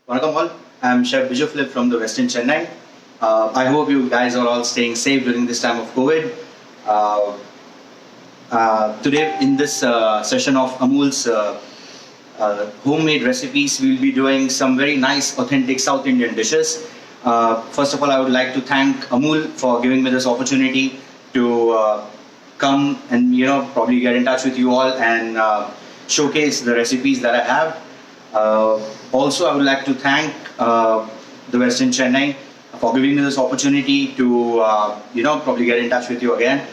Vanakkam all. I'm Chef Biju Philiph from the Westin Chennai. I hope you guys are all staying safe during this time of COVID. Uh, Today, in this session of Amul's homemade recipes, we'll be doing some very nice, authentic South Indian dishes. First of all, I would like to thank Amul for giving me this opportunity to come and probably get in touch with you all and showcase the recipes that I have. Also, I would like to thank the Westin Chennai for giving me this opportunity to probably get in touch with you again.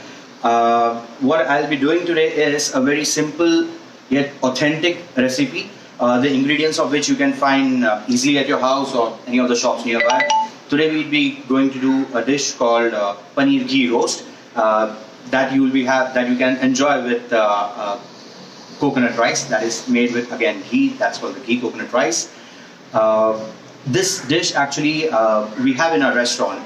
What I'll be doing today is a very simple yet authentic recipe, the ingredients of which you can find easily at your house or any of the shops nearby. Today we'll be going to do a dish called Paneer Ghee roast that you can enjoy with coconut rice that is made with again ghee. That's called the ghee coconut rice. This dish actually we have in our restaurant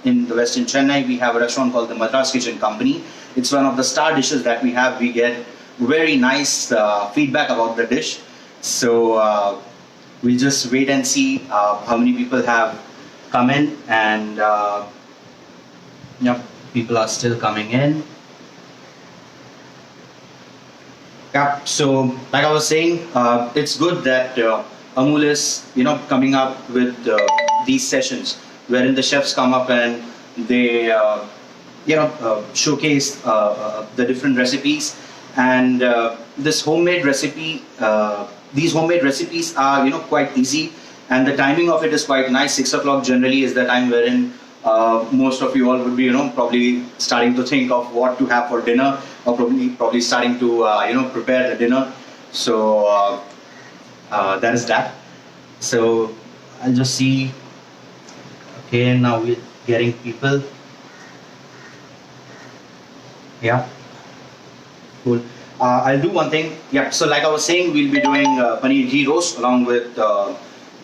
in the Westin Chennai. We have a restaurant called the Madras Kitchen Company. It's one of the star dishes that we have. We get very nice feedback about the dish. So we'll just wait and see how many people have come in, and people are still coming in. Yeah, so like I was saying, it's good that Amul is coming up with these sessions wherein the chefs come up and they showcase the different recipes, and this homemade recipe. These homemade recipes are quite easy, and the timing of it is quite nice. 6 o'clock generally is the time wherein most of you all would be probably starting to think of what to have for dinner, or probably starting to prepare the dinner. So that is that. So I'll just see. Okay, now we're getting people. Yeah, cool. I'll do one thing. Yeah, so like I was saying, we'll be doing paneer ghee roast along with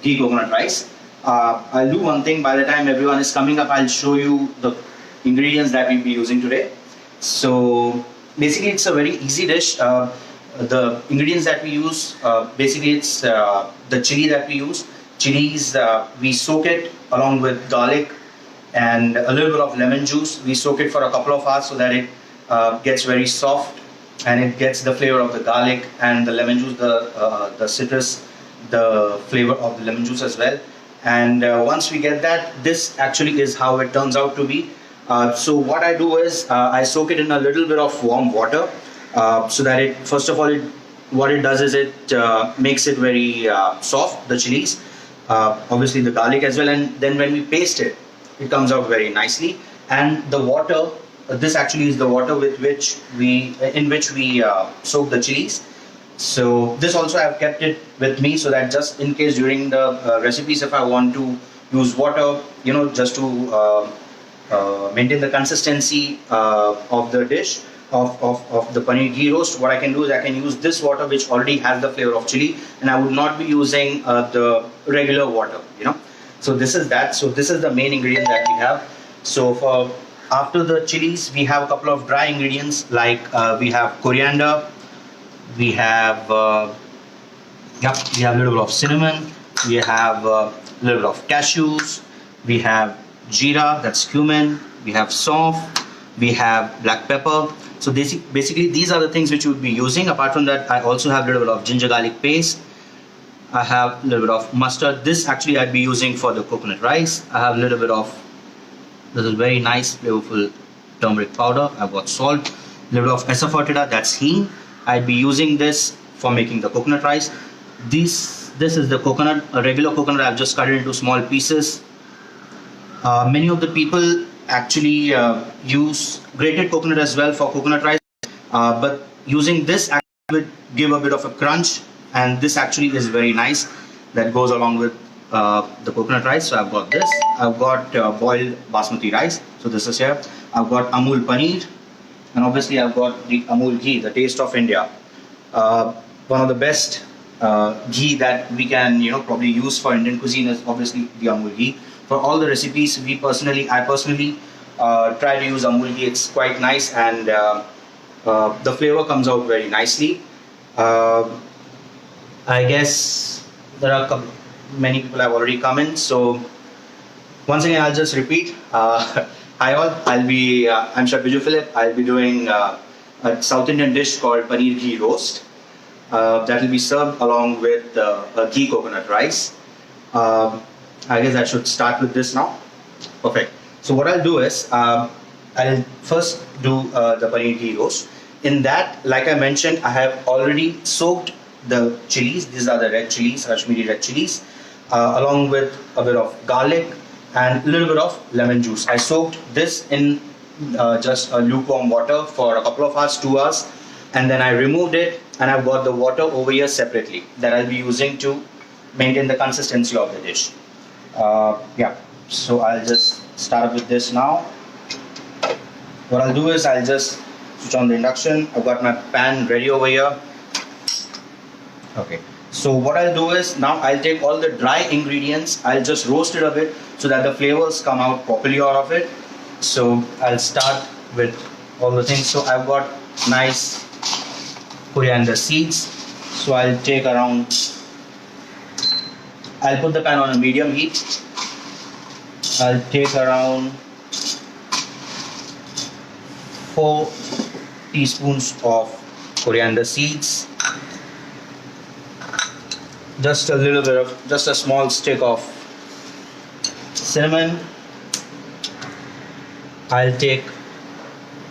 ghee coconut rice. I'll do one thing. By the time everyone is coming up, I'll show you the ingredients that we'll be using today. So basically, it's a very easy dish. The ingredients that we use, basically, it's the chili that we use. Chilies, we soak it along with garlic and a little bit of lemon juice. We soak it for a couple of hours so that it gets very soft, and it gets the flavor of the garlic and the lemon juice, the citrus, the flavor of the lemon juice as well. And once we get that, this actually is how it turns out to be. So what I do is I soak it in a little bit of warm water so that it, first of all, what it does is it makes it very soft, the chilies, obviously the garlic as well, and then when we paste it, it comes out very nicely. And the water, this actually is the water in which we soak the chilies. So this also I've kept it with me so that just in case during the recipes, if I want to use water, just to maintain the consistency of the dish of the paneer ghee roast, what I can do is I can use this water which already has the flavor of chili, and I would not be using the regular water. So this is that. So this is the main ingredient that we have. So after the chilies, we have a couple of dry ingredients like we have coriander, we have a little bit of cinnamon, we have a little bit of cashews, we have jeera, that's cumin, we have saunf, we have black pepper. So basically these are the things which we would be using. Apart from that, I also have a little bit of ginger garlic paste. I have a little bit of mustard. This actually I'd be using for the coconut rice. I have a little bit of this is very nice flavorful turmeric powder. I've got salt, a little bit of asafoetida, that's hing. I'd be using this for making the coconut rice. This is the coconut, a regular coconut. I've just cut it into small pieces. Many of the people actually use grated coconut as well for coconut rice, but using this actually would give a bit of a crunch, and this actually is very nice. That goes along with the coconut rice. So I've got this. I've got boiled basmati rice. So this is here. I've got Amul paneer, and obviously I've got the Amul ghee, the taste of India. One of the best ghee that we can probably use for Indian cuisine is obviously the Amul ghee. For all the recipes, I personally try to use Amul ghee. It's quite nice, and the flavor comes out very nicely. I guess there are many people have already come in. So once again, I'll just repeat. Hi all, I'm Chef Biju Philiph. I'll be doing a South Indian dish called Paneer Ghee roast. That will be served along with a ghee coconut rice. I guess I should start with this now. Perfect. So what I'll do is, I'll first do the paneer ghee roast. In that, like I mentioned, I have already soaked the chilies. These are the red chilies, Kashmiri red chilies, along with a bit of garlic and a little bit of lemon juice. I soaked this in just lukewarm water for a couple of hours, 2 hours, and then I removed it, and I've got the water over here separately that I'll be using to maintain the consistency of the dish. Yeah, so I'll just start with this now. What I'll do is I'll just switch on the induction. I've got my pan ready over here. Okay, so what I'll do is now I'll take all the dry ingredients, I'll just roast it a bit so that the flavors come out properly out of it. So I'll start with all the things. So I've got nice coriander seeds. So I'll take around, I'll put the pan on a medium heat. I'll take around 4 teaspoons of coriander seeds. Just a little bit of, just a small stick of cinnamon. I'll take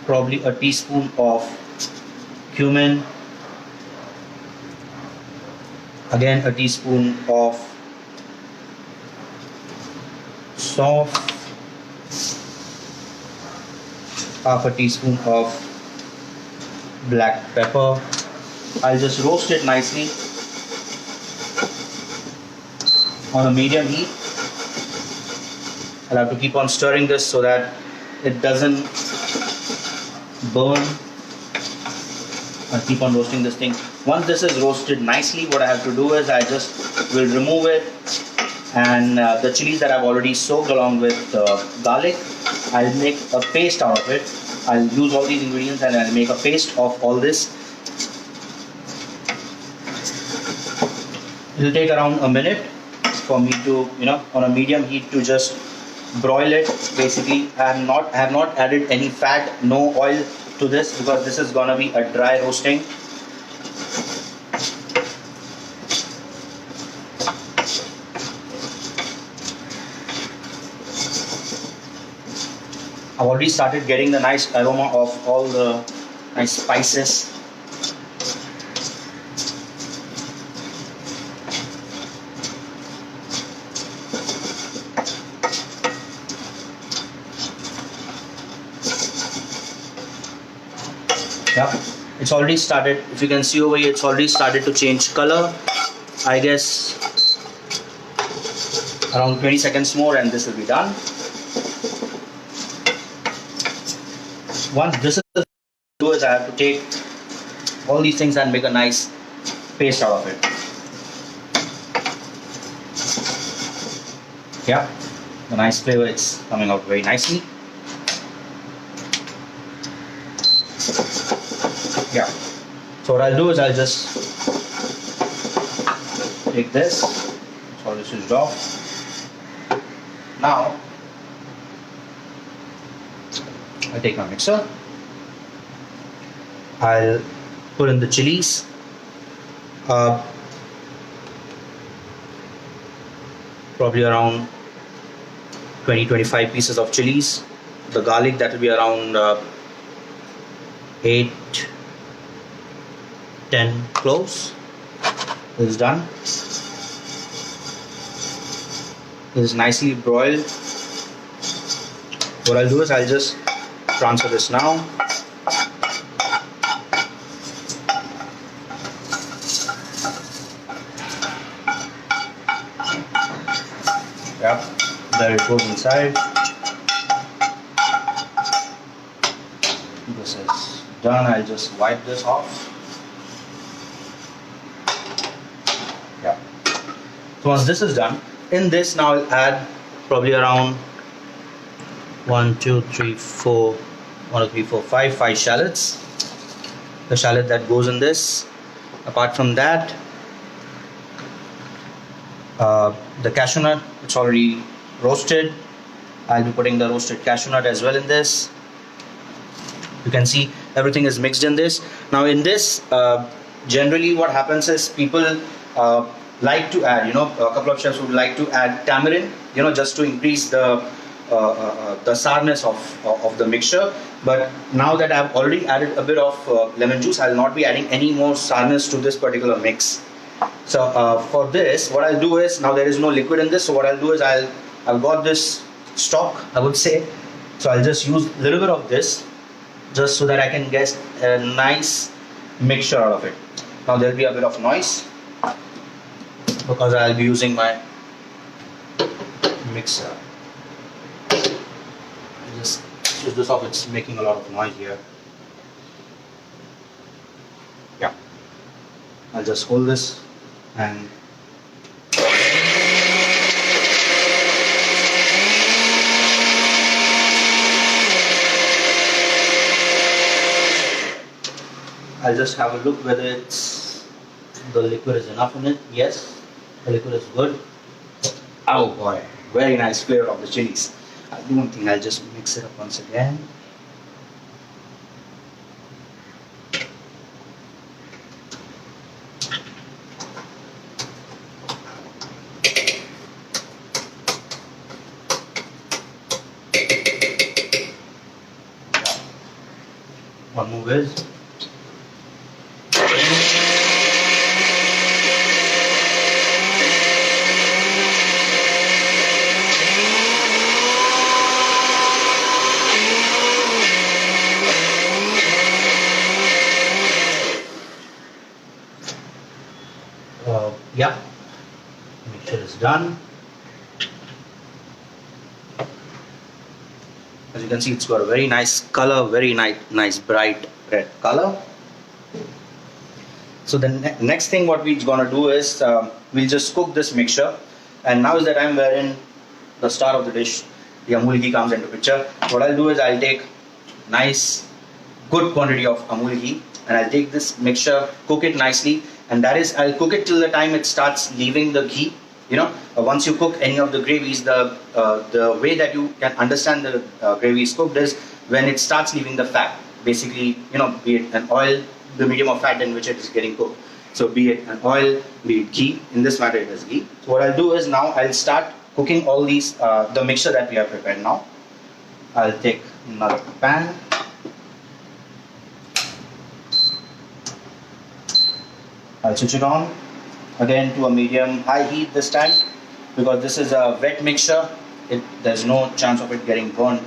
probably a teaspoon of cumin. Again, a teaspoon of salt, half a teaspoon of black pepper. I'll just roast it nicely on a medium heat. I'll have to keep on stirring this so that it doesn't burn. I'll keep on roasting this thing. Once this is roasted nicely, what I have to do is I just will remove it, and the chilies that I've already soaked along with garlic, I'll make a paste out of it. I'll use all these ingredients and I'll make a paste of all this. It'll take around a minute for me to, on a medium heat to just broil it. Basically, I have not added any fat, no oil to this, because this is gonna be a dry roasting. I've already started getting the nice aroma of all the nice spices. Yeah, it's already started. If you can see over here, it's already started to change color. I guess around 20 seconds more and this will be done. Once this is done, I have to take all these things and make a nice paste out of it. Yeah, the nice flavor, it's coming out very nicely. Yeah, so what I'll do is I'll just take this. It's already switched off. Now I'll take my mixer. I'll put in the chilies. Probably around 20-25 pieces of chilies. The garlic, that will be around 8-10 cloves. This is done. This is nicely broiled. What I'll do is I'll just transfer this now. Yep, there it goes inside. This is done. I'll just wipe this off. Yeah. So once this is done, in this now I'll add probably around 5 shallots. The shallot that goes in this. Apart from that, The cashew nut, it's already roasted. I'll be putting the roasted cashew nut as well in this. You can see everything is mixed in this. Now in this, generally what happens is people like to add, a couple of chefs would like to add tamarind, just to increase the sourness of the mixture. But now that I've already added a bit of lemon juice, I'll not be adding any more sourness to this particular mix. So for this, what I'll do is, now there is no liquid in this, so what I'll do is I've got this stock, I would say. So I'll just use a little bit of this, just so that I can get a nice mixture out of it. Now there'll be a bit of noise because I'll be using my mixer. Just switch this off, it's making a lot of noise here. Yeah. I'll just hold this and I'll just have a look whether the liquid is enough in it. Yes, the liquid is good. Oh boy, very nice flavor of the chilies. I'll do one thing, I'll just mix it up once again. One move is yeah, mixture is done. As you can see, it's got a very nice color, very nice bright red color. So the next thing what we're gonna do is we'll just cook this mixture, and now is the time wherein the star of the dish, the Amul ghee, comes into picture. What I'll do is I'll take nice good quantity of Amul ghee and I'll take this mixture, cook it nicely, and that is, I'll cook it till the time it starts leaving the ghee. Once you cook any of the gravies, the way that you can understand the gravy is cooked is when it starts leaving the fat. Basically, be it an oil, the medium of fat in which it is getting cooked. So be it an oil, be it ghee. In this matter, it is ghee. So what I'll do is now I'll start cooking all these, the mixture that we have prepared now. I'll take another pan. I'll switch it on again to a medium high heat this time, because this is a wet mixture. There's no chance of it getting burned.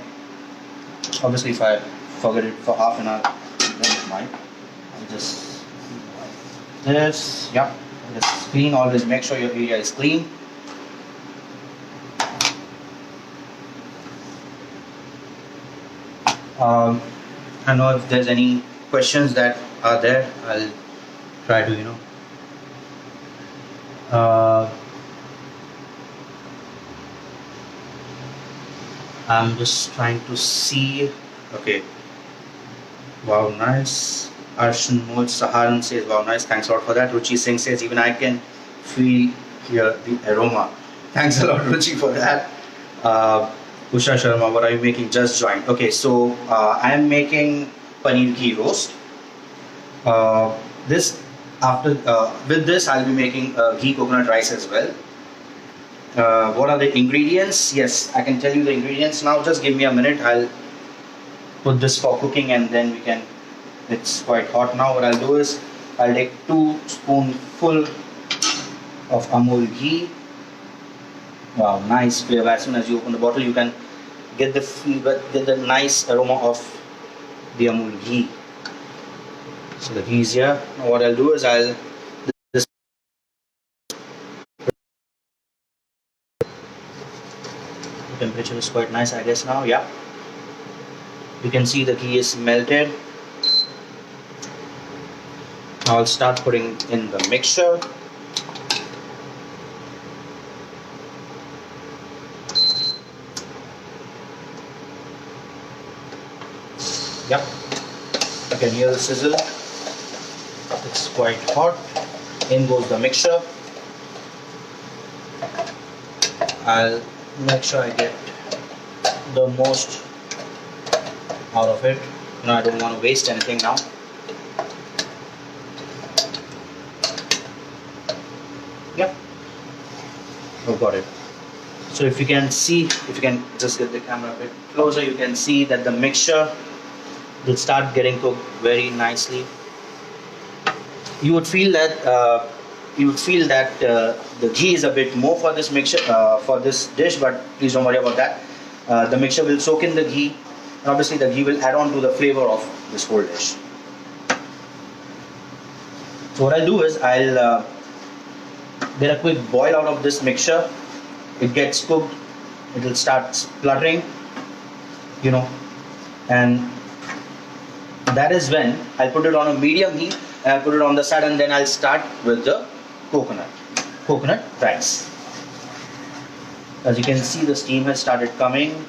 Obviously, if I forget it for half an hour, don't mind. I'll just this. Yep, just clean. Always make sure your area is clean. I don't know if there's any questions that are there. I'll try to I'm just trying to see. Okay. Wow, nice. Arshan Mol Saharan says, wow, nice. Thanks a lot for that. Ruchi Singh says, even I can feel here the aroma. Thanks a lot, Ruchi, for that. Usha Sharma, what are you making? Just joined. Okay, so I am making paneer ghee roast. With this, I'll be making ghee coconut rice as well. What are the ingredients? Yes, I can tell you the ingredients now. Just give me a minute. I'll put this for cooking, and then we can. It's quite hot now. What I'll do is I'll take 2 spoonfuls of Amul ghee. Wow, nice flavor. As soon as you open the bottle, you can get the nice aroma of the Amul ghee. So the ghee is here. Now what I'll do is this the temperature is quite nice, I guess now. Yeah, you can see the ghee is melted. Now I'll start putting in the mixture. Yep, you can hear the sizzle. It's quite hot. In goes the mixture. I'll make sure I get the most out of it. I don't want to waste anything now. Yep, I've got it. So if you can see, if you can just get the camera a bit closer, you can see that the mixture will start getting cooked very nicely. You would feel that the ghee is a bit more for this mixture, for this dish, but please don't worry about that. The mixture will soak in the ghee, and obviously the ghee will add on to the flavor of this whole dish. So what I'll do is I'll get a quick boil out of this mixture. It gets cooked, it will start spluttering, and that is when I'll put it on a medium heat and I'll put it on the side, and then I'll start with the coconut rice. As you can see, the steam has started coming.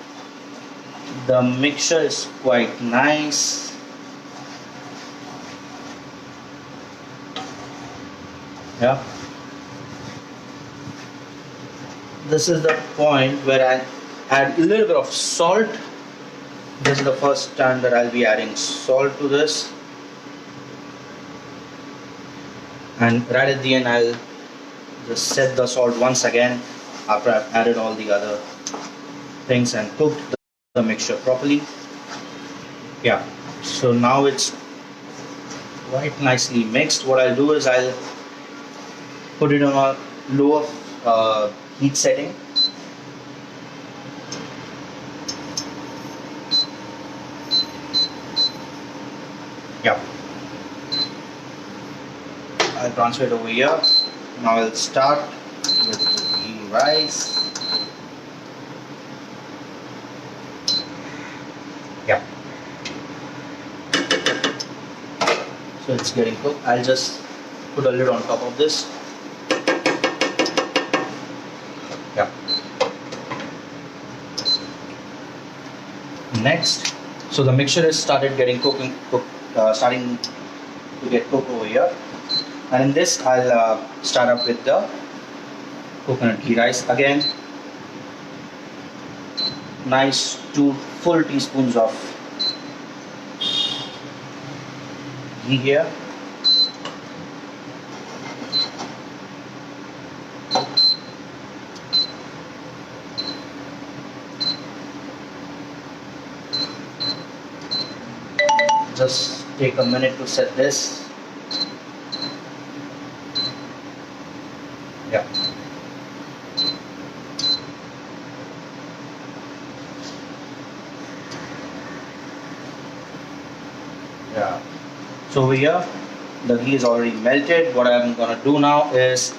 The mixture is quite nice. Yeah. This is the point where I add a little bit of salt. This is the first time that I'll be adding salt to this. And right at the end, I'll just set the salt once again after I've added all the other things and cooked the mixture properly. Yeah, so now it's quite nicely mixed. What I'll do is I'll put it on a lower heat setting. Yeah. I'll transfer it over here. Now I'll start with the ghee rice. Yeah. So it's getting cooked. I'll just put a lid on top of this. Yeah. Next, so the mixture has started getting starting to get cooked over here. And in this, I'll start up with the coconut ghee rice. Again, nice 2 full teaspoons of ghee here. Just take a minute to set this. Yeah. Yeah. So over here, the ghee is already melted. What I'm gonna do now is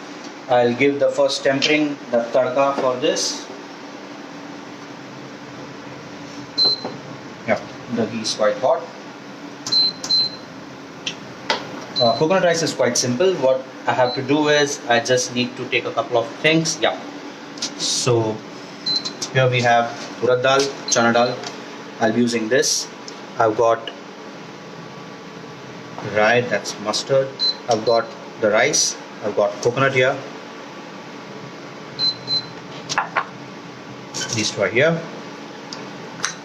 I'll give the first tempering, the tadka for this. Yeah, the ghee is quite hot. Coconut rice is quite simple. What I have to do is I just need to take a couple of things. Yeah. So here we have urad dal, chana dal. I'll be using this. I've got rye, that's mustard. I've got the rice. I've got coconut here. These two are here.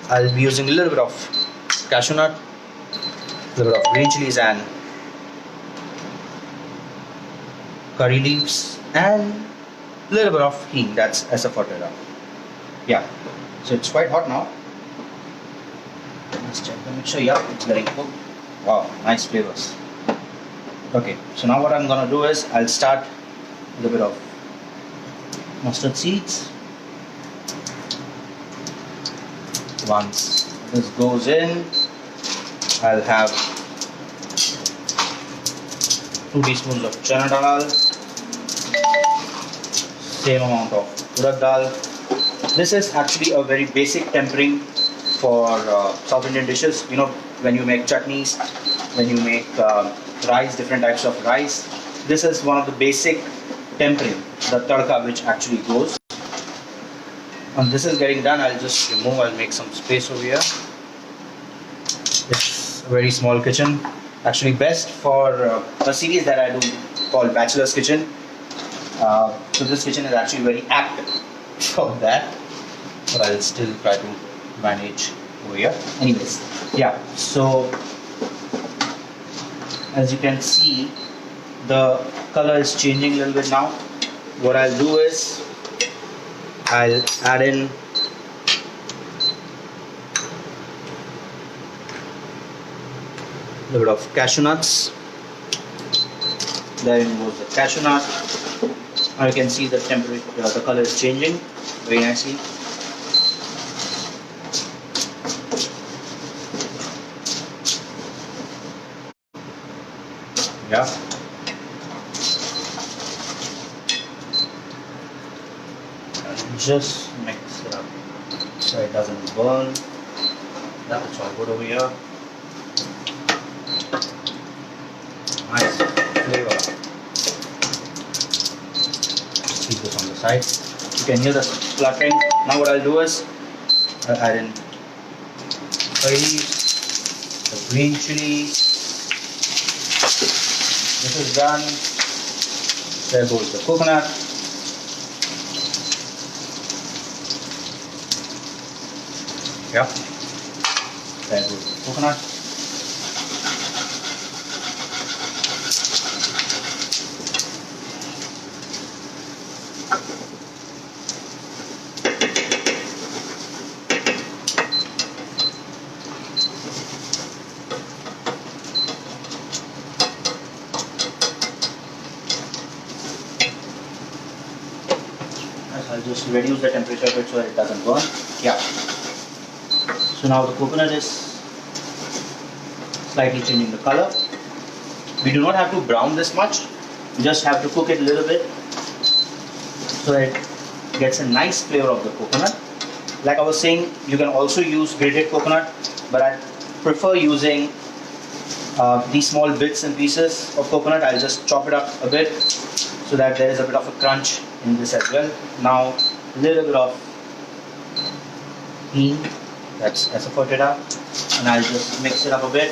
I'll be using a little bit of cashew nut, a little bit of green chilies and curry leaves, and a little bit of hing, that's asafoetida. Yeah, so it's quite hot now. Let's check the mixture. Yeah, it's getting cooked. Wow, nice flavors. Okay, so now what I'm gonna do is I'll start with a bit of mustard seeds. Once this goes in, I'll have 2 teaspoons of chana dal, same amount of urad dal. This is actually a very basic tempering for South Indian dishes. You know, when you make chutneys, when you make rice, different types of rice, this is one of the basic tempering, the tadka, which actually goes. And this is getting done, I'll just remove, I'll make some space over here. It's a very small kitchen. Actually best for a series that I do called Bachelor's Kitchen. So this kitchen is actually very active for that, but I'll still try to manage over here. Anyways, yeah, so as you can see, the color is changing a little bit now. What I'll do is I'll add in a little bit of cashew nuts. There goes the cashew nut. Now you can see the temperature, the color is changing very nicely. Yeah. Just mix it up so it doesn't burn. That's all good over here. Nice flavor. Just keep this on the side. You can hear the spluttering. Now what I'll do is I'll add in the green chili. This is done. There goes the coconut. Yeah. There goes the coconut. I'll just reduce the temperature a bit so that it doesn't burn. Yeah. So now the coconut is slightly changing the color. We do not have to brown this much. We just have to cook it a little bit so that it gets a nice flavor of the coconut. Like I was saying, you can also use grated coconut, but I prefer using these small bits and pieces of coconut. I'll just chop it up a bit so that there is a bit of a crunch in this as well. Now a little bit of ghee that's asafoetida, and I'll just mix it up a bit.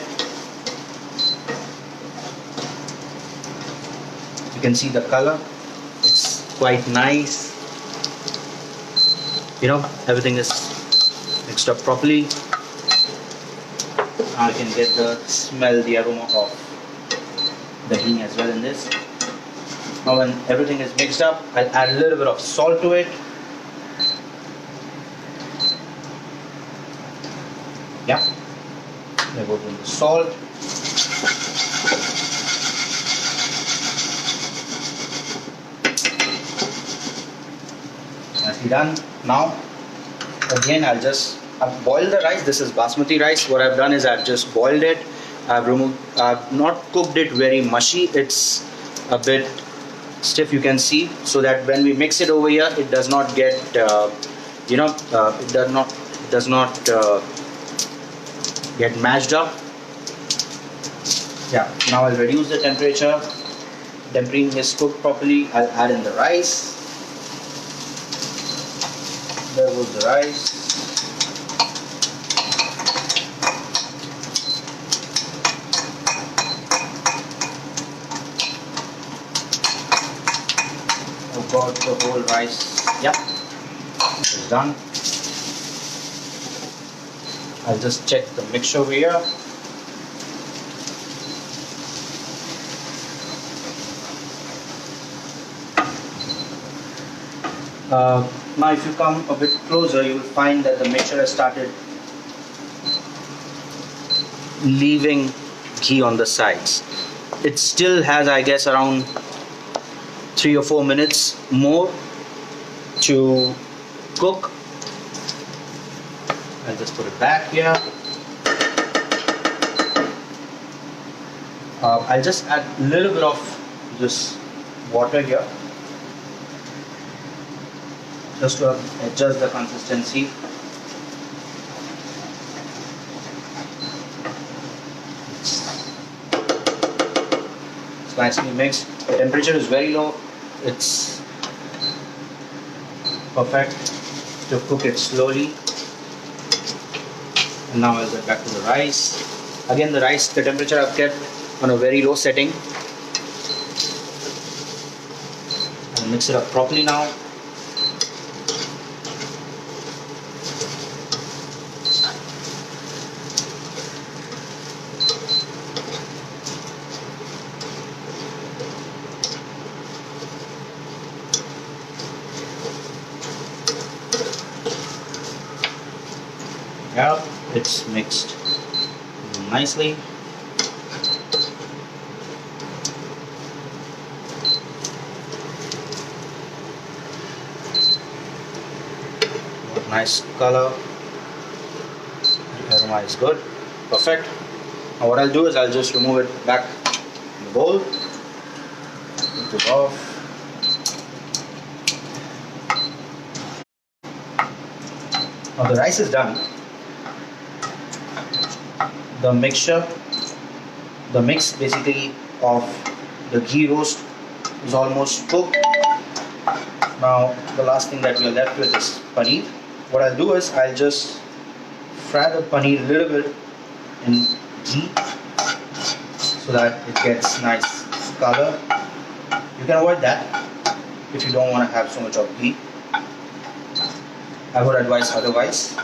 You can see the color, it's quite nice. You know, everything is mixed up properly. Now you can get the smell, the aroma of the ghee as well in this. Now when everything is mixed up, I'll add a little bit of salt to it. Yeah, there goes the salt. Nicely done. Now again I've boiled the rice. This is basmati rice. What I've done is I've just boiled it. I've not cooked it very mushy. It's a bit stiff, you can see, so that when we mix it over here, it does not get it does not get mashed up. Yeah. Now I'll reduce the temperature. Tempering is cooked properly. I'll add in the rice. There goes the rice. I've got the whole rice. Yep, it's done. I'll just check the mixture over here. Now if you come a bit closer, you will find that the mixture has started leaving ghee on the sides. It still has, I guess, around 3 or 4 minutes more to cook. I'll just put it back here. I'll just add a little bit of this water here, just to adjust the consistency. It's nicely mixed. The temperature is very low. It's perfect to cook it slowly. And now I'll get back to the rice. Again, the rice, the temperature I've kept on a very low setting. And mix it up properly now. Yeah, it's mixed nicely. Nice color. The aroma is good. Perfect. Now what I'll do is I'll just remove it back in the bowl. Take this off. Now the rice is done. The mix basically of the ghee roast is almost cooked. Now the last thing that we are left with is paneer. What I'll do is I'll just fry the paneer a little bit in ghee so that it gets nice color. You can avoid that if you don't want to have so much of ghee. I would advise otherwise.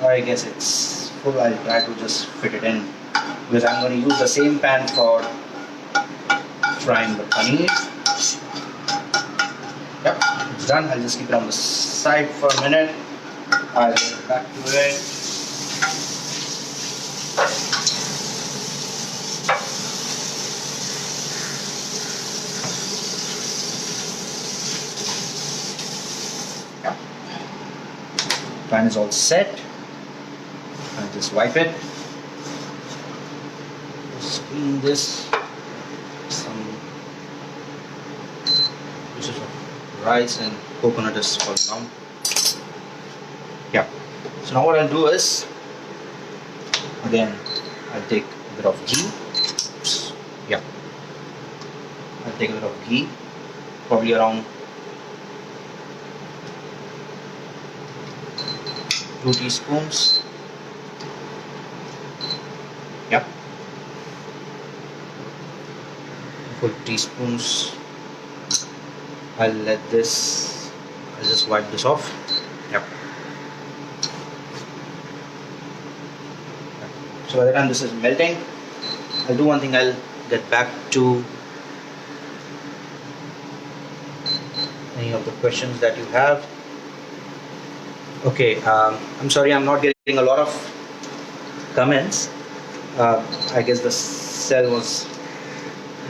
I guess it's full. I'll try to just fit it in because I'm going to use the same pan for frying the paneer. Yep, it's done. I'll just keep it on the side for a minute. I'll get back to it. Yep. Pan is all set. I'll just wipe it. Just clean this. Some pieces of rice and coconut is falling down. Yeah. So now what I'll do is, again, I'll take a bit of ghee. Oops. Yeah. I'll take a bit of ghee, probably around 2 teaspoons. Yep. 4 teaspoons. I'll just wipe this off. Yep. So by the time this is melting, I'll do one thing. I'll get back to any of the questions that you have. Okay, I'm sorry I'm not getting a lot of comments. I guess the cell was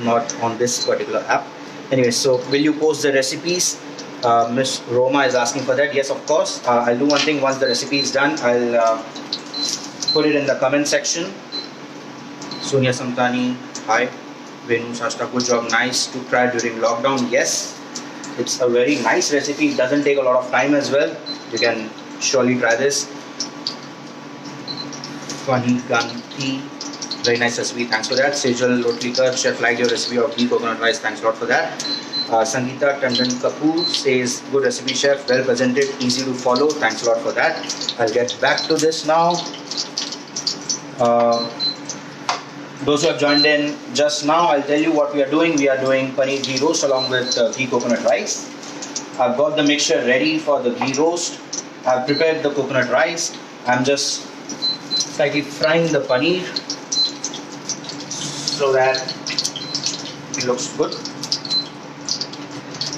not on this particular app. Anyway, so will you post the recipes? Miss Roma is asking for that. Yes, of course. I'll do one thing. Once the recipe is done, I'll put it in the comment section. Sonia Samtani, hi. Venu Shasta, good job. Nice to try during lockdown. Yes, it's a very nice recipe. It doesn't take a lot of time as well. You can surely try this. Funny Ganti, very nice recipe. Thanks for that. Sejal Lotlikar, chef, liked your recipe of ghee coconut rice. Thanks a lot for that. Sangeeta Tandon Kapoor says, good recipe, chef, well presented, easy to follow. Thanks a lot for that. I'll get back to this now. Those who have joined in just now, I'll tell you what we are doing. We are doing paneer ghee roast along with ghee coconut rice. I've got the mixture ready for the ghee roast. I've prepared the coconut rice. I'm just slightly frying the paneer so that it looks good.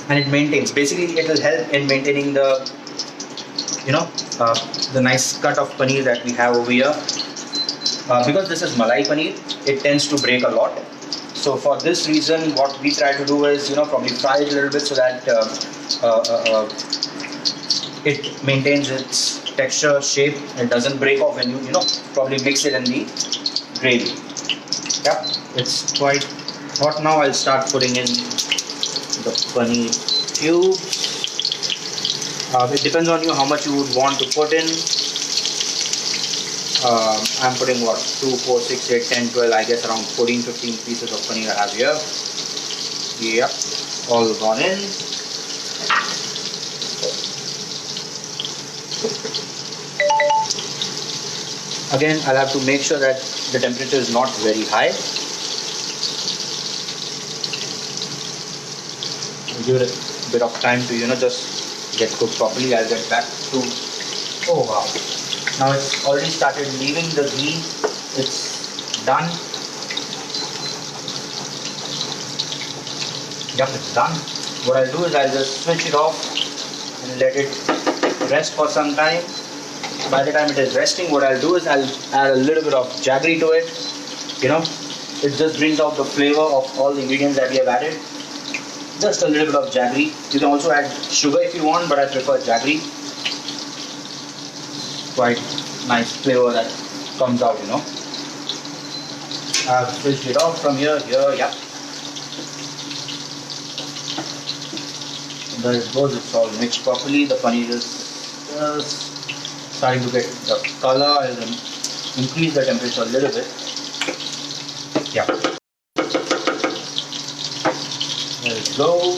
And it maintains. Basically, it will help in maintaining the, the nice cut of paneer that we have over here. Because this is malai paneer, it tends to break a lot. So for this reason, what we try to do is, probably fry it a little bit so that it maintains its texture, shape. It doesn't break off when you, probably mix it in the gravy. Yeah, it's quite hot now. I'll start putting in the paneer cubes. It depends on you how much you would want to put in. I'm putting what, 2, 4, 6, 8, 10, 12, I guess around 14, 15 pieces of paneer I have here. Yep, all gone in. Again, I'll have to make sure that the temperature is not very high. give it a bit of time to just get cooked properly. I'll get back to. Oh wow! Now it's already started leaving the ghee. It's done. Yep, it's done. What I'll do is I'll just switch it off and let it rest for some time. By the time it is resting, what I'll do is I'll add a little bit of jaggery to it. It just brings out the flavor of all the ingredients that we have added. Just a little bit of jaggery. You can also add sugar if you want, but I prefer jaggery. Quite nice flavor that comes out, I've switched it off from here, yeah. There it goes, it's all mixed properly. The paneer is starting to get the color. I'll increase the temperature a little bit. Yeah. There we go.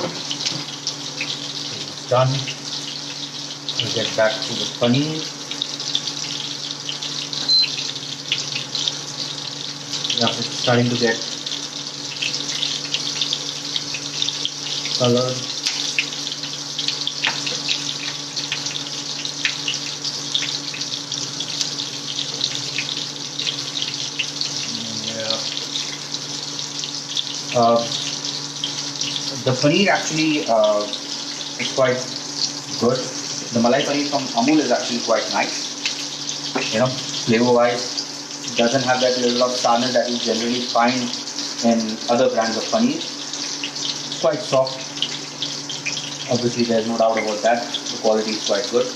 It's done. We'll get back to the paneer. Yeah, it's starting to get colored. The paneer actually is quite good. The malai paneer from Amul is actually quite nice. Flavor wise, it doesn't have that level of sourness that you generally find in other brands of paneer. It's quite soft. Obviously, there's no doubt about that. The quality is quite good.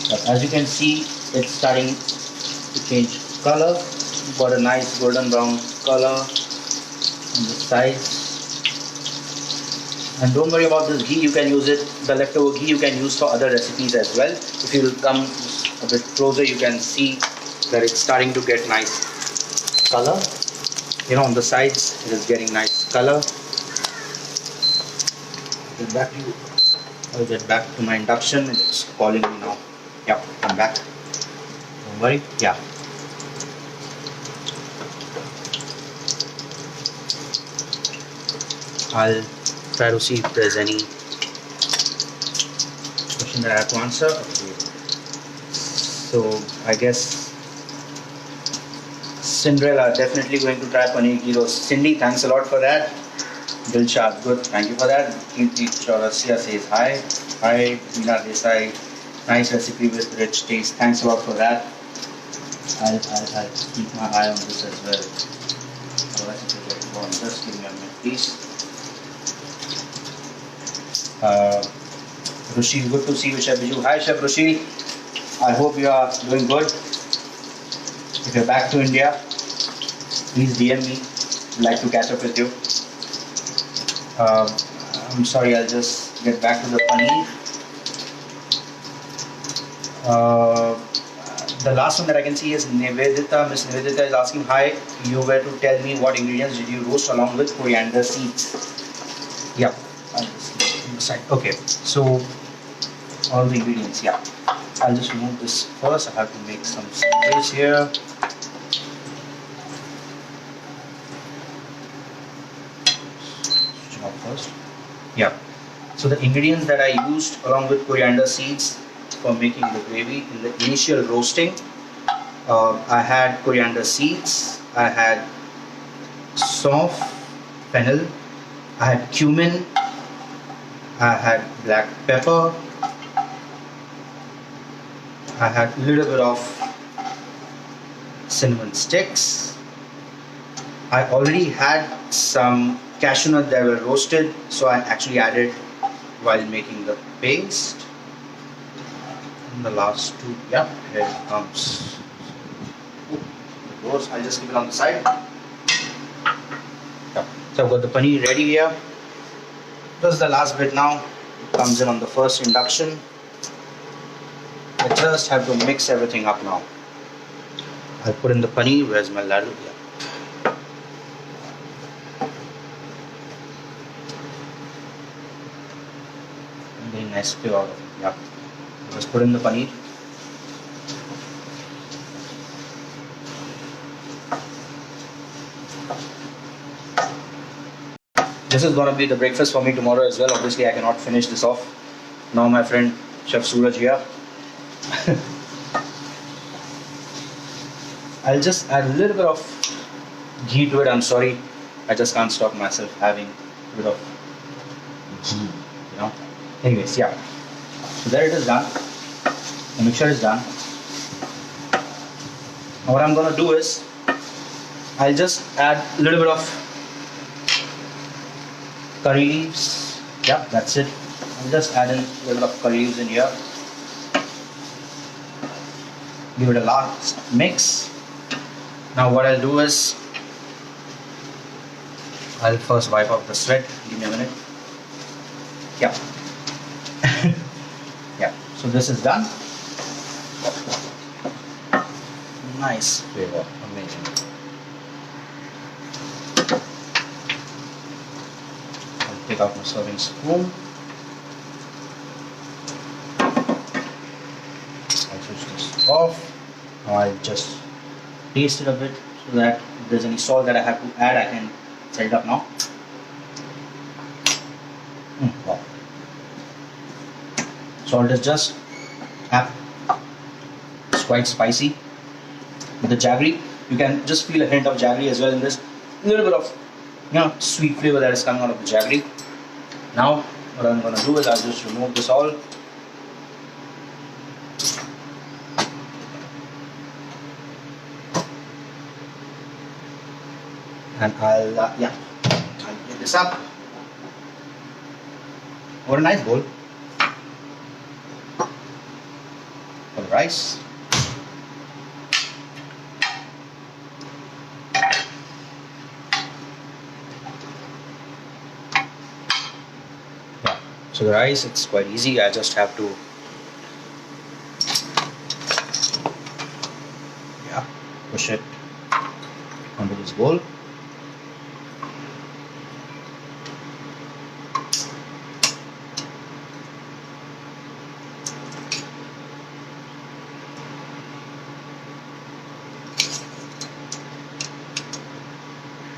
But as you can see, it's starting to change color. Got a nice golden brown color on the sides. And don't worry about this ghee, you can use it, the leftover ghee you can use for other recipes as well. If you come a bit closer, you can see that it's starting to get nice color. On the sides, it is getting nice color. I'll get back to my induction. It's calling me now. Yep, I'm back. Don't worry. Yeah. I'll try to see if there's any question that I have to answer. Okay. So I guess Cinderella definitely going to try paneer ghee roast. Cindy, thanks a lot for that. Dilshad, good, thank you for that. Kirti Chaurasia says hi. Hi, Meena Desai. Nice recipe with rich taste. Thanks a lot for that. I'll keep my eye on this as well. Just give me a minute, please. Rushi, good to see you, Chef Biju. Hi, Chef Rushi. I hope you are doing good. If you're back to India, please DM me. I'd like to catch up with you. I'm sorry, I'll just get back to the paneer. The last one that I can see is Nivedita. Miss Nivedita is asking, hi, you were to tell me what ingredients did you roast along with coriander seeds? Yeah. Okay, so all the ingredients, yeah. I'll just remove this first. I have to make some space here. Chop first. Yeah. So the ingredients that I used along with coriander seeds for making the gravy in the initial roasting, I had coriander seeds, I had Sous, fennel, I had cumin, I had black pepper, I had a little bit of cinnamon sticks. I already had some cashew nuts that were roasted, so I actually added while making the paste. And the last two, yeah, here it comes. I'll just keep it on the side. Yeah. So I've got the paneer ready here. This is the last bit now. It comes in on the first induction. I just have to mix everything up now. I'll put in the paneer. Where's my ladle? Yeah. Very nice flavor out of it. Yeah. Just put in the paneer. this is gonna be the breakfast for me tomorrow as well. Obviously, I cannot finish this off. Now my friend Chef Suraj here. I'll just add a little bit of ghee to it. I'm sorry, I just can't stop myself having a bit of ghee, you know. Anyways, yeah. So there it is done. The mixture is done. Now what I'm gonna do is I'll just add a little bit of curry leaves. Yeah, that's it. I'll just add in a little bit of curry leaves in here. Give it a last mix. Now what I'll do is I'll first wipe off the sweat. Give me a minute. Yeah. Yeah. So this is done. Nice flavor. Amazing. I'll take out my serving spoon. I'll switch this off. Now I'll just taste it a bit so that if there's any salt that I have to add, I can set it up now. Wow. Salt is just it's quite spicy. With the jaggery, you can just feel a hint of jaggery as well in this. A little bit of, you know, sweet flavor that is coming out of the jaggery. Now, what I'm gonna do is I'll just remove this all. And I'll get this up. What a nice bowl for the rice. Yeah. So the rice, it's quite easy. I just have to push it onto this bowl.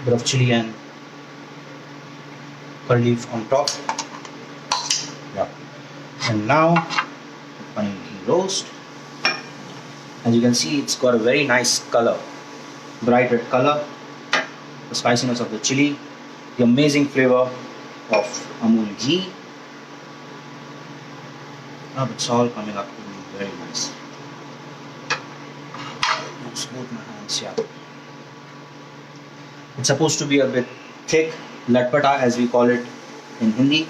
Bit of chili and curry leaf on top. Yeah. And now paneer ghee roast. As you can see, it's got a very nice color, bright red color. The spiciness of the chili, the amazing flavor of Amul ghee. Now it's all coming up to be very nice. Use both my hands, yeah. It's supposed to be a bit thick, latpata as we call it in Hindi.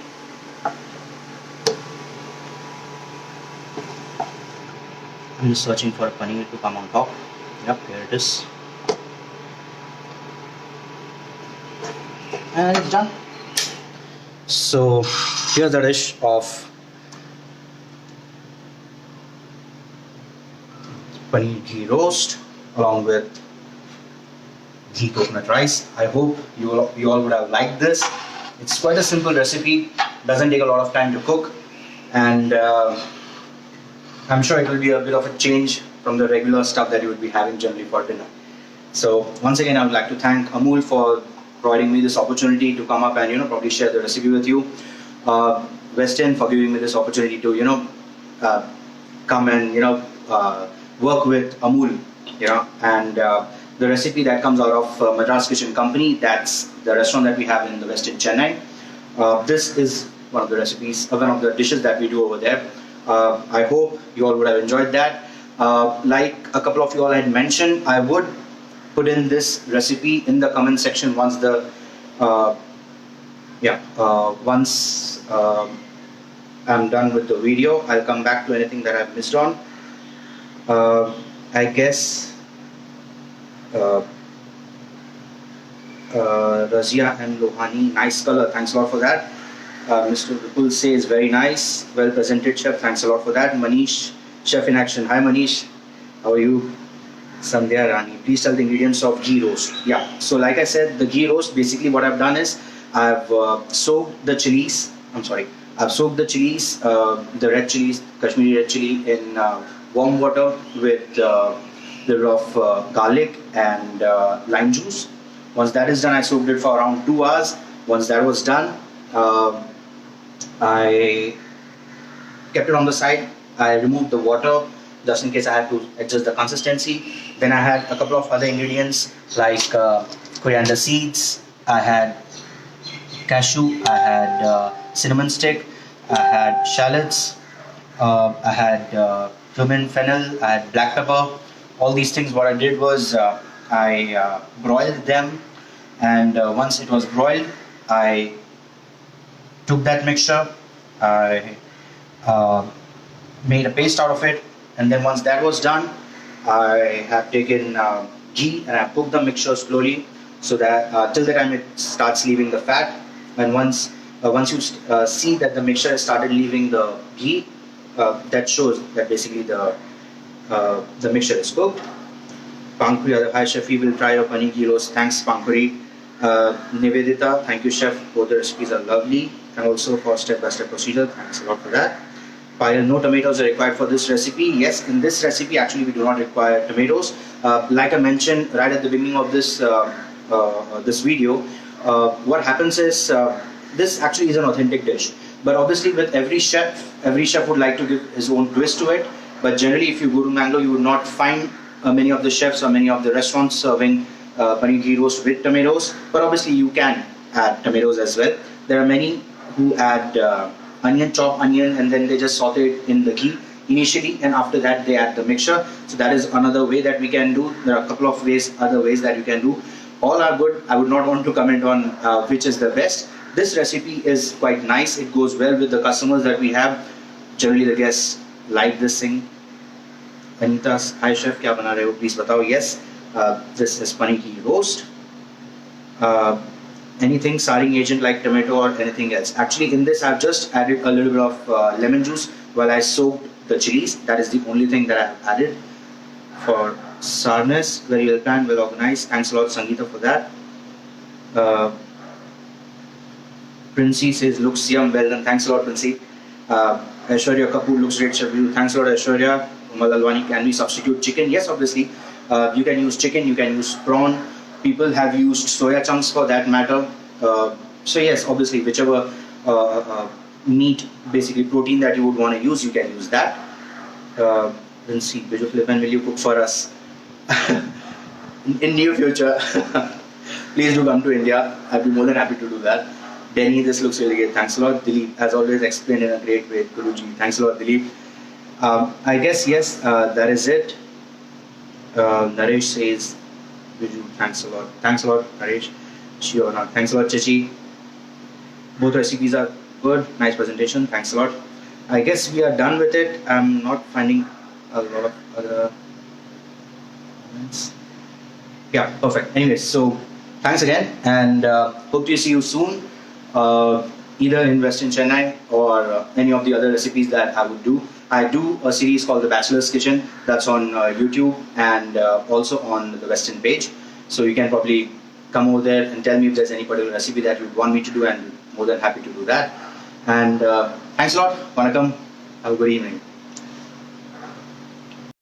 I'm just searching for paneer to come on top. Yep, here it is. And it's done. So here's the dish of paneer ghee roast along with ghee coconut rice. I hope you all would have liked this. It's quite a simple recipe, doesn't take a lot of time to cook, and I'm sure it will be a bit of a change from the regular stuff that you would be having generally for dinner. So once again, I would like to thank Amul for providing me this opportunity to come up and probably share the recipe with you. Westin for giving me this opportunity to come and work with Amul, and the recipe that comes out of Madras Kitchen Company, that's the restaurant that we have in the Westin Chennai. This is one of the recipes, one of the dishes that we do over there. I hope you all would have enjoyed that. Like a couple of you all had mentioned, I would put in this recipe in the comment section once the I'm done with the video. I'll come back to anything that I've missed on. I guess Razia and Lohani, nice color, thanks a lot for that. Mr. Vipul says very nice, well presented chef, thanks a lot for that. Manish, chef in action, hi Manish, how are you? Sandhya Rani, please tell the ingredients of ghee roast. Yeah, so like I said, the ghee roast, basically what I've done is I've soaked the chilies, the red chilies, Kashmiri red chili in warm water with a little of garlic and lime juice. Once that is done, I soaked it for around 2 hours. Once that was done, I kept it on the side. I removed the water just in case I had to adjust the consistency. Then I had a couple of other ingredients like coriander seeds. I had cashew. I had cinnamon stick. I had shallots. I had cumin, fennel. I had black pepper. All these things. What I did was I broiled them, and once it was broiled, I took that mixture. I made a paste out of it, and then once that was done, I have taken ghee and I cooked the mixture slowly so that till the time it starts leaving the fat. And once you see that the mixture has started leaving the ghee, that shows that basically the mixture is cooked. Pankuri, hi chef, we will try your paneer ghee roast. Thanks Pankuri. Nivedita, thank you chef. Both the recipes are lovely, and also for step-by-step procedure. Thanks a lot for that. Payal, no tomatoes are required for this recipe. Yes, in this recipe actually we do not require tomatoes. Like I mentioned right at the beginning of this this video, what happens is this actually is an authentic dish. But obviously with every chef would like to give his own twist to it. But generally if you go to Mangalore, you would not find many of the chefs or many of the restaurants serving paneer ghee roast with tomatoes. But obviously you can add tomatoes as well. There are many who add chop onion, and then they just saute it in the ghee initially, and after that they add the mixture. So that is another way that we can do. There are a couple of other ways that you can do. All are good. I would not want to comment on which is the best. This recipe is quite nice. It goes well with the customers that we have. Generally the guests like this thing. Anita, hi chef, kya bana rahe ho? Please batao. Yes, this is paneer ghee roast. Anything saring agent like tomato or anything else. Actually in this I've just added a little bit of lemon juice while I soaked the chilies. That is the only thing that I've added. For sourness, very well planned, well organized. Thanks a lot Sangeeta for that. Princey says looks yum, well done. Thanks a lot Princey. Aishwarya Kapoor looks great chef. Thanks a lot Aishwarya. Umal Alwani, can we substitute chicken? Yes, obviously. You can use chicken, you can use prawn. People have used soya chunks for that matter. So yes, obviously, whichever meat, basically protein that you would want to use, you can use that. Then see, Biju Philiph, will you cook for us? in near future, please do come to India. I'd be more than happy to do that. Denny, this looks really good. Thanks a lot. Dilip, as always, explained in a great way. Guruji, thanks a lot, Dilip. I guess, yes, that is it. Naresh says, Biju, thanks a lot. Thanks a lot, Naresh. Sure, not. Thanks a lot, Chachi. Both recipes are good. Nice presentation. Thanks a lot. I guess we are done with it. I'm not finding a lot of other comments. Yeah, perfect. Anyways, so thanks again, and hope to see you soon. Either in Westin Chennai or any of the other recipes that I would do. I do a series called The Bachelor's Kitchen that's on YouTube and also on the Westin page. So you can probably come over there and tell me if there's any particular recipe that you want me to do, and I'm more than happy to do that. And thanks a lot. Vanakkam. Have a good evening.